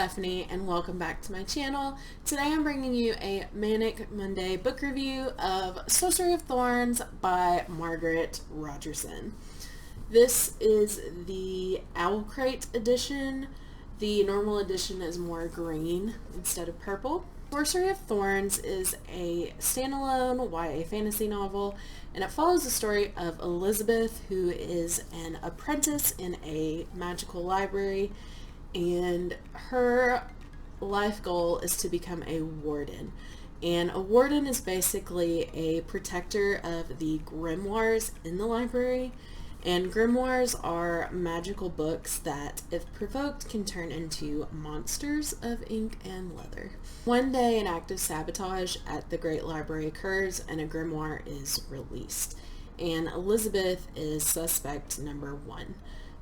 Stephanie and welcome back to my channel. Today I'm bringing you a Manic Monday book review of Sorcery of Thorns by Margaret Rogerson. This is the Owl Crate edition. The normal edition is more green instead of purple. Sorcery of Thorns is a standalone YA fantasy novel, and it follows the story of Elizabeth, who is an apprentice in a magical library, and her life goal is to become a warden. And a warden is basically a protector of the grimoires in the library. And grimoires are magical books that, if provoked, can turn into monsters of ink and leather. One day, an act of sabotage at the Great Library occurs and a grimoire is released. And Elizabeth is suspect number 1.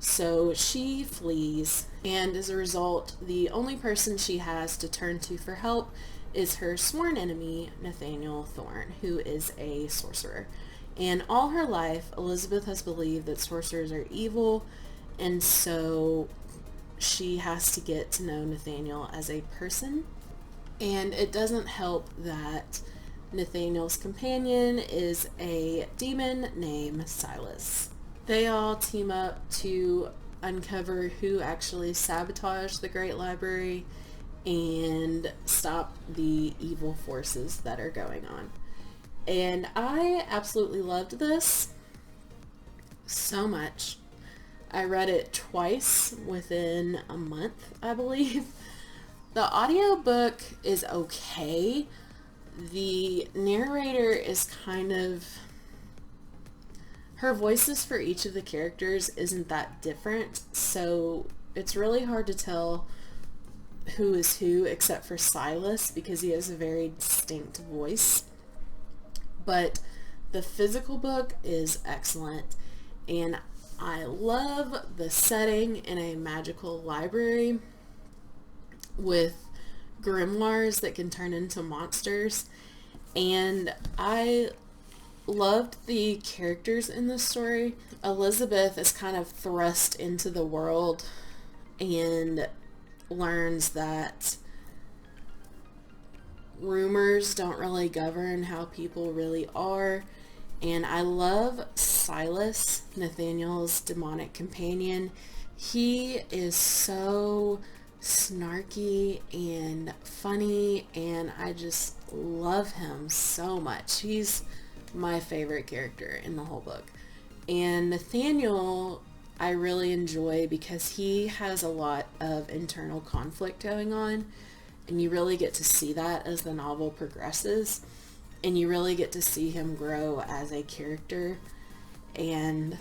So she flees, and as a result, the only person she has to turn to for help is her sworn enemy, Nathaniel Thorne, who is a sorcerer. And all her life, Elizabeth has believed that sorcerers are evil, and so she has to get to know Nathaniel as a person. And it doesn't help that Nathaniel's companion is a demon named Silas. They all team up to uncover who actually sabotaged the Great Library and stop the evil forces that are going on. And I absolutely loved this so much. I read it twice within a month, I believe. The audiobook is okay. The narrator is kind of... her voices for each of the characters isn't that different, so it's really hard to tell who is who except for Silas because he has a very distinct voice. But the physical book is excellent, and I love the setting in a magical library with grimoires that can turn into monsters, and I loved the characters in this story. Elizabeth is kind of thrust into the world and learns that rumors don't really govern how people really are. And I love Silas, Nathaniel's demonic companion. He is so snarky and funny, and I just love him so much. He's my favorite character in the whole book. And Nathaniel I really enjoy because he has a lot of internal conflict going on, and you really get to see that as the novel progresses, and you really get to see him grow as a character. And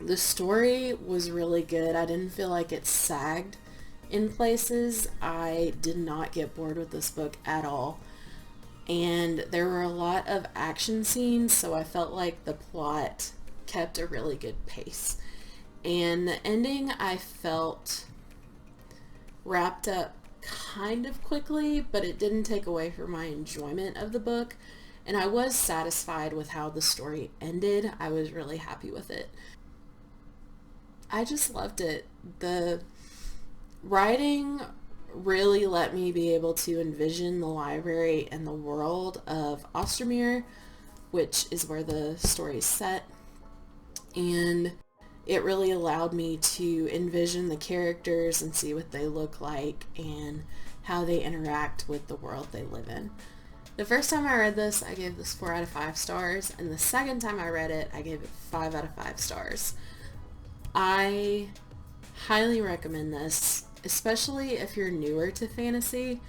the story was really good. I didn't feel like it sagged in places. I did not get bored with this book at all. And there were a lot of action scenes, so I felt like the plot kept a really good pace. And the ending, I felt wrapped up kind of quickly, but it didn't take away from my enjoyment of the book. And I was satisfied with how the story ended. I was really happy with it. I just loved it. The writing really let me be able to envision the library and the world of Ostermere, which is where the story is set, and it really allowed me to envision the characters and see what they look like and how they interact with the world they live in. The first time I read this, I gave this 4 out of 5 stars, and the second time I read it, I gave it 5 out of 5 stars. I highly recommend this, especially if you're newer to fantasy.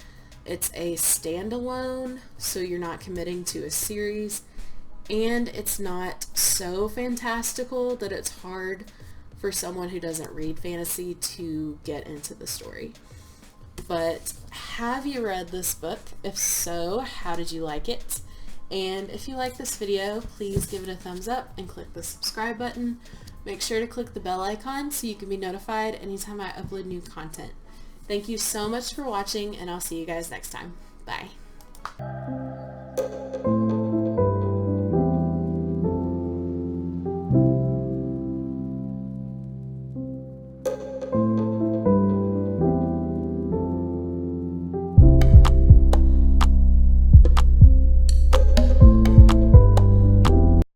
It's a standalone, so you're not committing to a series, and it's not so fantastical that it's hard for someone who doesn't read fantasy to get into the story. But have you read this book? If so, how did you like it? And if you like this video, please give it a thumbs up and click the subscribe button. Make sure to click the bell icon so you can be notified anytime I upload new content. Thank you so much for watching, and I'll see you guys next time. Bye.